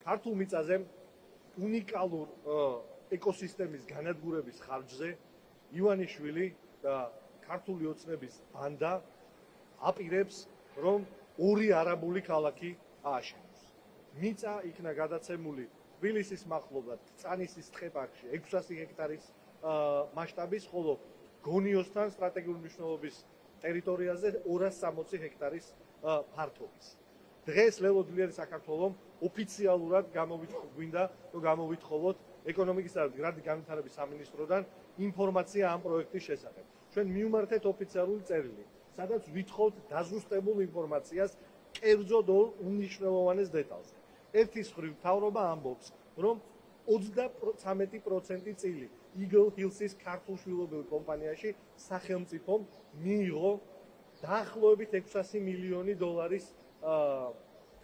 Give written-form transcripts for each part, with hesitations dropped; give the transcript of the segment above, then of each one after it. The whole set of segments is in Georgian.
ქართულ მიწაზე უნიკალურ ეკოსისტემის განადგურების ხარჯზე ივანიშვილი და ქართული ოცნების ბანდა აპირებს, რომ ორი არაბული ქალაქი ააშენოს. მიწა იქნა გადაცემული თბილისის მახლობლად წანისის ტყეპარკში 600 ჰექტარის მასშტაბის, ხოლო გონიოსთან სტრატეგიული მნიშვნელობის ტერიტორიაზე 260 ჰექტარის ფართობის. დღეს ლელო ძლიერი საქართველოს ოფიციალურად გვინდა რომ გამოვითხოვოთ ეკონომიკის და განვითარების სამინისტროდან ინფორმაცია ამ პროექტის შესახებ. ჩვენ მივმართეთ ოფიციალური წერილი, სადაც ვითხოვთ დაზუსტებულ ინფორმაციას კერძო და უნიშნელოვანეს დეტალზე. ერთის მხრივ მთავრობა ამბობს, რომ 33% წილი Eagle Hills-ის ქართულ შვილობილ კომპანიაში სახელმწიფომ მიიღო დაახლოებით 600 მილიონი დოლარის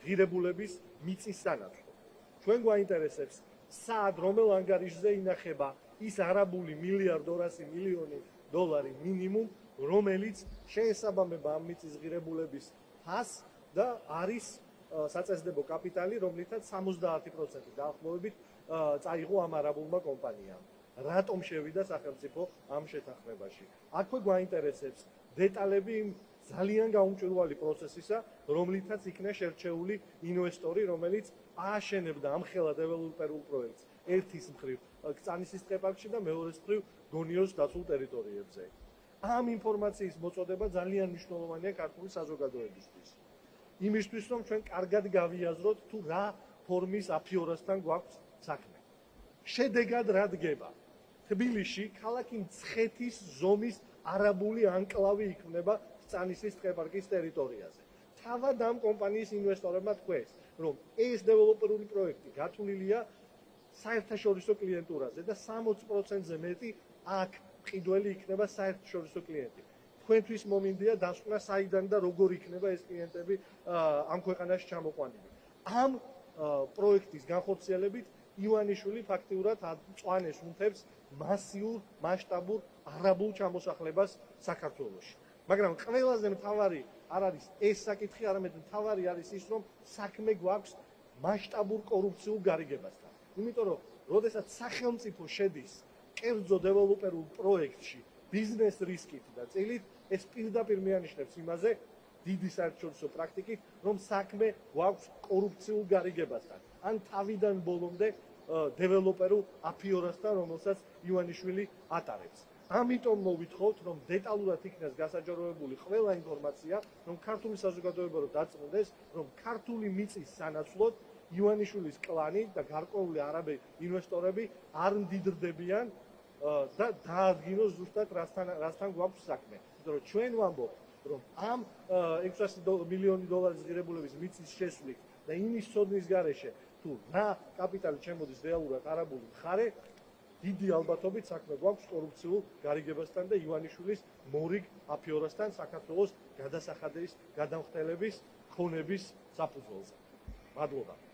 ღირებულების მიწის სანაცვლოდ. ჩვენ გვაინტერესებს, სად რომელ ანგარიშზე ინახება ის არაბული მილიარდ 200 მილიონი დოლარი მინიმუმ, რომელიც შეესაბამება ამ მიწის ღირებულების ფასს და არის საწესდებო კაპიტალი, რომლითაც 70% დაახლოებით წაიღო ამ არაბულმა კომპანიამ. რატომ შევიდა სახელმწიფო ამ შეთანხმებაში? აქვე გვაინტერესებს დეტალები იმ ძალიან გაუმჭვირვალე პროცესისა, რომლითაც იქნა შერჩეული ინვესტორი, რომელიც ააშენებდა ამხელა დეველოპერულ პროექტს ერთის მხრივ წანისის ტყეპარკში და მეორეს მხრივ გონიოს დაცულ ტერიტორიებზე. ამ ინფორმაციის მოწოდება ძალიან მნიშვნელოვანია ქართული საზოგადოებისთვის. იმისთვის, რომ ჩვენ კარგად გავიაზროთ თუ რა ფორმის აფიორასთან გვაქვს საქმე. შედეგად რა დგება? თბილისში ქალაქი მცხეთის ზომის არაბული ანკლავი იქნება წანისის ტყეპარკის ტერიტორიაზე. თავად ამ კომპანიის ინვესტორებმა თქვეს, რომ ეს დეველოპერული პროექტი გათვლილია საერთაშორისო კლიენტურაზე და 60%-ზე მეტი აქ მყიდველი იქნება საერთაშორისო კლიენტი. თქვენთვის მომინდია დასკვნა, საიდან და როგორ იქნება ეს კლიენტები ამ ქვეყანაში ჩამოყვანილი. ამ პროექტის განხორციელებით ივანიშვილი ფაქტიურად წვანეს უნთებს მასიურ მასშტაბურ არაბულ ჩამოსახლებას საქართველოში. მაგრამ ყველაზე მთავარი არ არის ეს საკითხი, არამედ მთავარი არის ის, რომ საქმე გვაქვს მასშტაბურ კორუფციულ გარიგებასთან. იმიტომ რომ როდესაც სახელმწიფო შედის კერძო დეველოპერულ პროექტში ბიზნეს რისკით და წილით, ეს პირდაპირ მიანიშნებს იმაზე დიდი საერთაშორისო პრაქტიკით, რომ საქმე გვაქვს კორუფციულ გარიგებასთან. ან თავიდან ბოლომდე დეველოპერულ აფიორასთან, რომელსაც ივანიშვილი ატარებს. ამიტომ მოვითხოვთ, რომ დეტალურად იქნას გასაჯაროებული ყველა ინფორმაცია, რომ ქართული საზოგადოება რომ დაწმუნდეს, რომ ქართული მიწის სანაცვლოდ ივანიშვილის კლანი და გარკვეული არაბი ინვესტორები არ მდიდრდებიან და დაადგინოს ზუსტად რასთან გვაქვს საქმე. იმიტომ რომ ჩვენ ვამბობთ, რომ ამ 600 მილიონი დოლარის ღირებულების მიწის შესვლით და იმის ცოდნის გარეშე თუ რა კაპიტალი შემოდის რეალურად არაბული მხარე, დიდი ალბათობით საქმე გვაქვს კორუფციულ გარიგებასთან და ივანიშვილის მორიგ აფიორასთან საქართველოს გადასახადის გადამხდელების ხონების საფუძველზე. მადლობა.